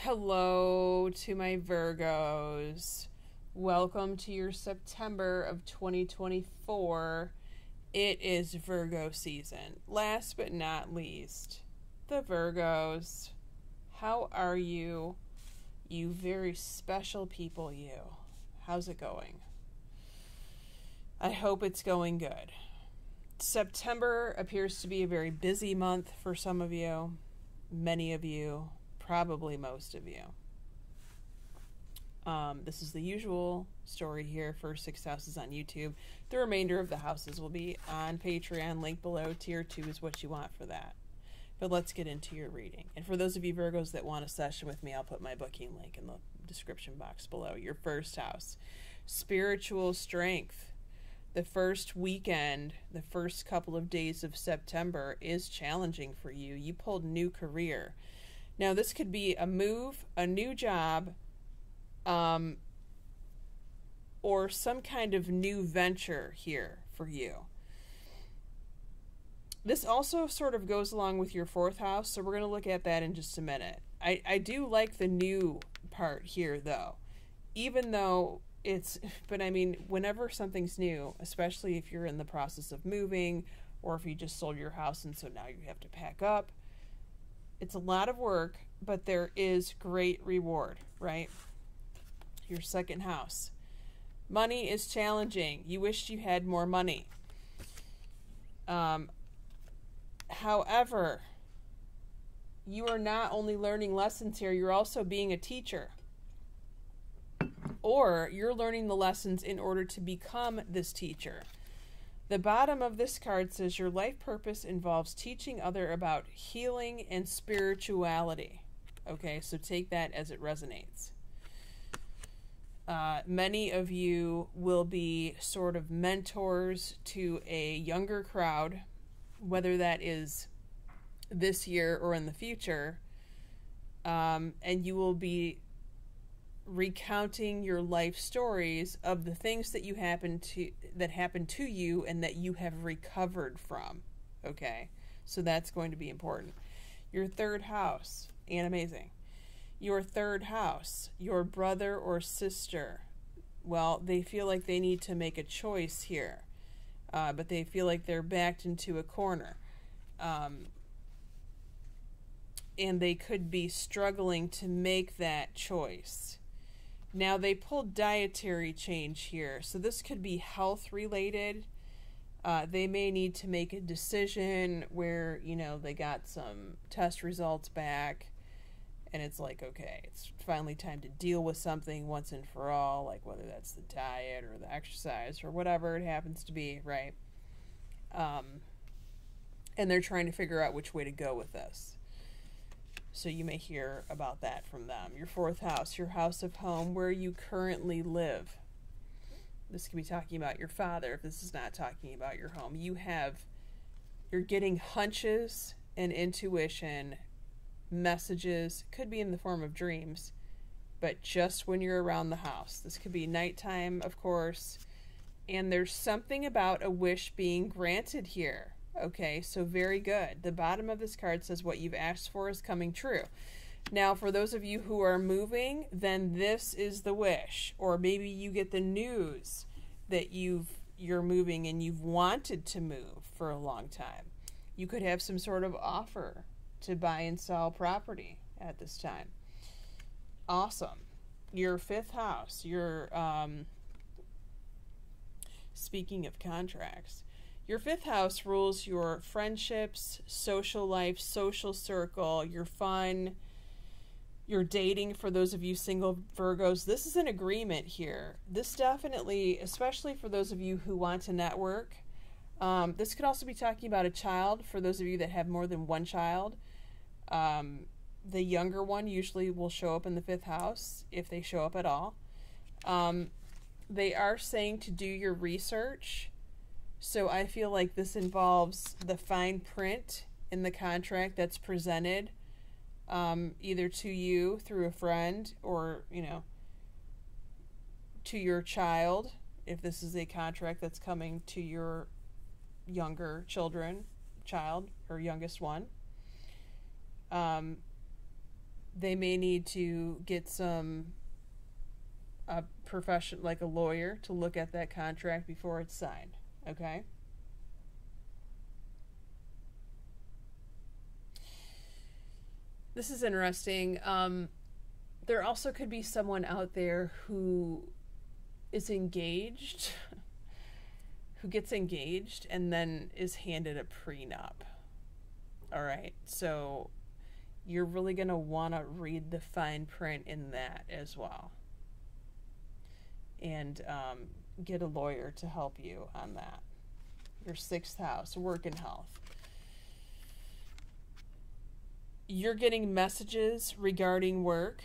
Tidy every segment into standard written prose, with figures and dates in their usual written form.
Hello to my Virgos. Welcome to your September of 2024. It is Virgo season. Last but not least, the Virgos. How are you? You very special people, you. How's it going? I hope it's going good. September appears to be a very busy month for some of you, many of you, probably most of you. This is the usual story here for 6 houses on YouTube. The remainder of the houses will be on Patreon. Link below. Tier 2 is what you want for that. But let's get into your reading. And for those of you Virgos that want a session with me, I'll put my booking link in the description box below. Your first house, spiritual strength. The first weekend, the first couple of days of September is challenging for you. You pulled new career. Now, this could be a move, a new job, or some kind of new venture here for you. This also sort of goes along with your fourth house, so we're going to look at that in just a minute. I do like the new part here, though, even though but I mean, whenever something's new, especially if you're in the process of moving, or if you just sold your house and so now you have to pack up, it's a lot of work, but there is great reward, right? Your second house. Money is challenging. You wished you had more money. However, you are not only learning lessons here, you're also being a teacher. Or you're learning the lessons in order to become this teacher. The bottom of this card says your life purpose involves teaching others about healing and spirituality. Okay, so take that as it resonates. Many of you will be sort of mentors to a younger crowd, whether that is this year or in the future, and you will be recounting your life stories of the things that happened to you and that you have recovered from. Okay, so that's going to be important. Your third house, and amazing. Your third house, your brother or sister. Well, they feel like they need to make a choice here, but they feel like they're backed into a corner. And they could be struggling to make that choice. Now, they pulled dietary change here, so this could be health related. They may need to make a decision where, they got some test results back, and it's like, okay, it's finally time to deal with something once and for all, like whether that's the diet or the exercise or whatever it happens to be, right? And they're trying to figure out which way to go with this. So you may hear about that from them. Your fourth house, your house of home, where you currently live. This could be talking about your father if this is not talking about your home. You're getting hunches and intuition, messages, could be in the form of dreams, but just when you're around the house. This could be nighttime, of course, and there's something about a wish being granted here. Okay, so very good. The bottom of this card says what you've asked for is coming true. Now, for those of you who are moving, then this is the wish. Or maybe you get the news that you're moving and you've wanted to move for a long time. You could have some sort of offer to buy and sell property at this time. Awesome. Your fifth house, speaking of contracts, your fifth house rules your friendships, social life, social circle, your fun, your dating. For those of you single Virgos, this is an agreement here. This definitely, especially for those of you who want to network, this could also be talking about a child for those of you that have more than one child. The younger one usually will show up in the fifth house, if they show up at all. They are saying to do your research. So I feel like this involves the fine print in the contract that's presented, either to you through a friend or, to your child, if this is a contract that's coming to your younger child or youngest one. They may need to get a profession, like a lawyer, to look at that contract before it's signed. Okay? This is interesting. There also could be someone out there who is engaged, who gets engaged and then is handed a prenup. All right, so you're really going to want to read the fine print in that as well. And get a lawyer to help you on that. Your 6th house, work and health. You're getting messages regarding work.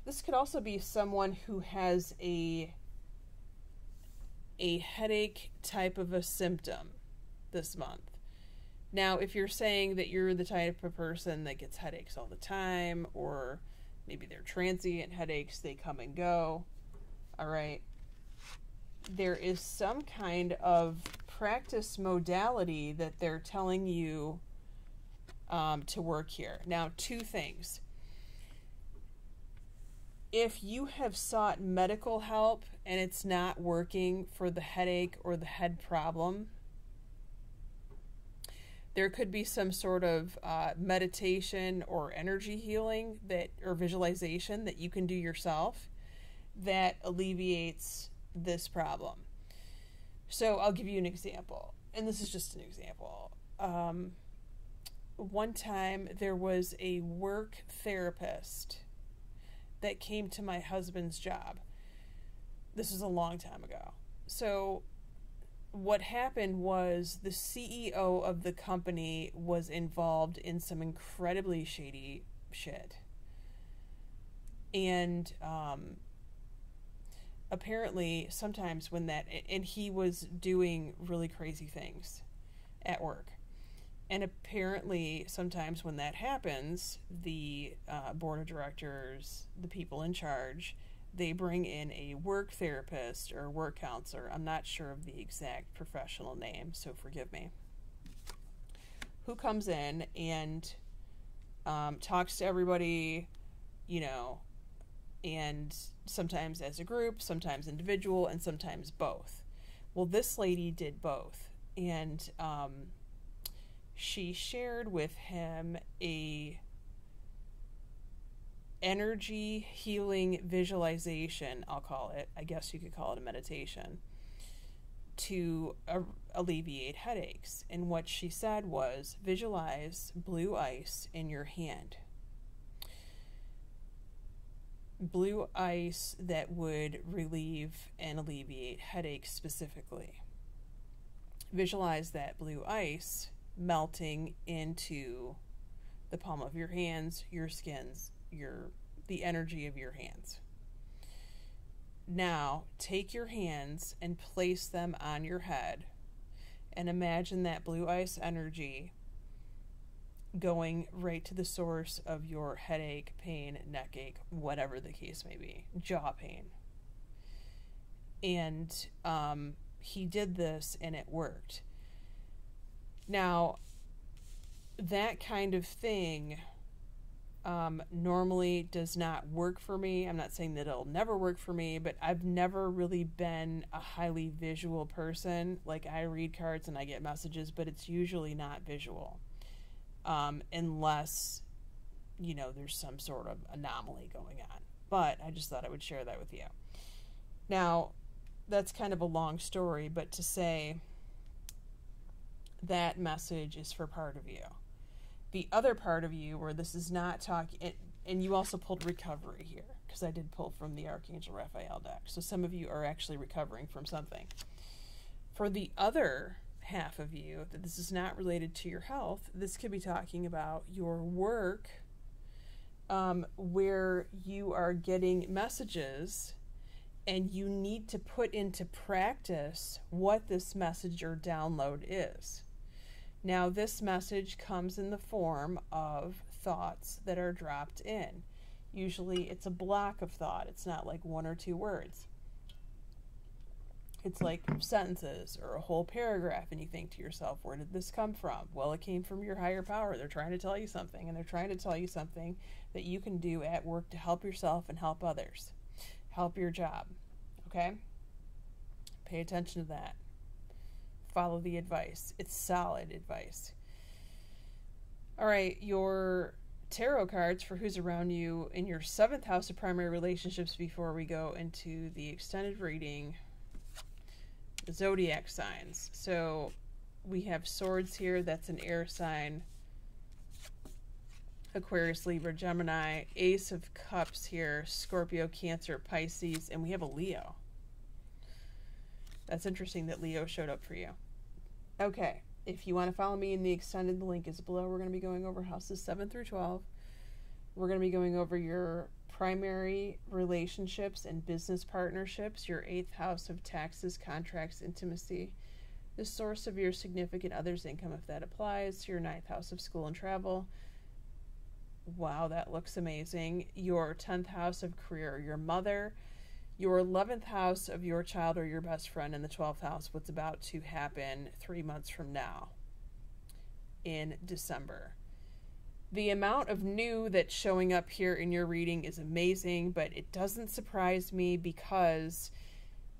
This could also be someone who has a headache type of a symptom this month. Now, if you're saying that you're the type of person that gets headaches all the time, or maybe they're transient headaches, they come and go, all right, there is some kind of practice modality that they're telling you to work here. Now, 2 things. If you have sought medical help and it's not working for the headache or the head problem, there could be some sort of meditation or energy healing or visualization that you can do yourself that alleviates this problem. So I'll give you an example, and this is just an example. One time there was a work therapist that came to my husband's job. This was a long time ago. So what happened was the CEO of the company was involved in some incredibly shady shit. And apparently sometimes when and he was doing really crazy things at work. And apparently sometimes when that happens, the board of directors, the people in charge, they bring in a work therapist or work counselor. I'm not sure of the exact professional name, so forgive me. Who comes in and talks to everybody, and sometimes as a group, sometimes individual, and sometimes both. Well, this lady did both. And she shared with him a energy healing visualization, I'll call it. I guess you could call it a meditation, to alleviate headaches. And what she said was, visualize blue ice in your hand. Blue ice that would relieve and alleviate headaches specifically. Visualize that blue ice melting into the palm of your hands, your skins, the energy of your hands. Now, take your hands and place them on your head and imagine that blue ice energy going right to the source of your headache, pain, neck ache, whatever the case may be, jaw pain. And he did this and it worked. Now, that kind of thing normally does not work for me. I'm not saying that it'll never work for me, but I've never really been a highly visual person. Like, I read cards and I get messages, but it's usually not visual. Unless, there's some sort of anomaly going on. But I just thought I would share that with you. Now, that's kind of a long story, but to say that message is for part of you. The other part of you where this is not talking, and you also pulled recovery here, because I did pull from the Archangel Raphael deck. So some of you are actually recovering from something. For the other half of you, that this is not related to your health, this could be talking about your work, where you are getting messages and you need to put into practice what this message or download is. Now, this message comes in the form of thoughts that are dropped in. Usually it's a block of thought. It's not like 1 or 2 words. It's like sentences or a whole paragraph, and you think to yourself, where did this come from? Well, it came from your higher power. They're trying to tell you something, and they're trying to tell you something that you can do at work to help yourself and help others. Help your job, okay? Pay attention to that. Follow the advice. It's solid advice. All right, your tarot cards for who's around you in your 7th house of primary relationships before we go into the extended reading. Zodiac signs. So we have Swords here. That's an air sign. Aquarius, Libra, Gemini. Ace of Cups here. Scorpio, Cancer, Pisces. And we have a Leo. That's interesting that Leo showed up for you. Okay. If you want to follow me in the extended, the link is below. We're going to be going over houses 7 through 12. We're going to be going over your primary relationships and business partnerships, your 8th house of taxes, contracts, intimacy, the source of your significant other's income if that applies, your 9th house of school and travel. Wow, that looks amazing. Your 10th house of career, your mother, your 11th house of your child or your best friend, and the 12th house, what's about to happen 3 months from now in December. The amount of new that's showing up here in your reading is amazing, but it doesn't surprise me because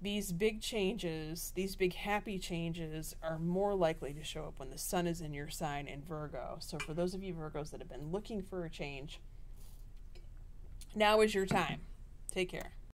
these big changes, these big happy changes, are more likely to show up when the sun is in your sign in Virgo. So for those of you Virgos that have been looking for a change, now is your time. Take care.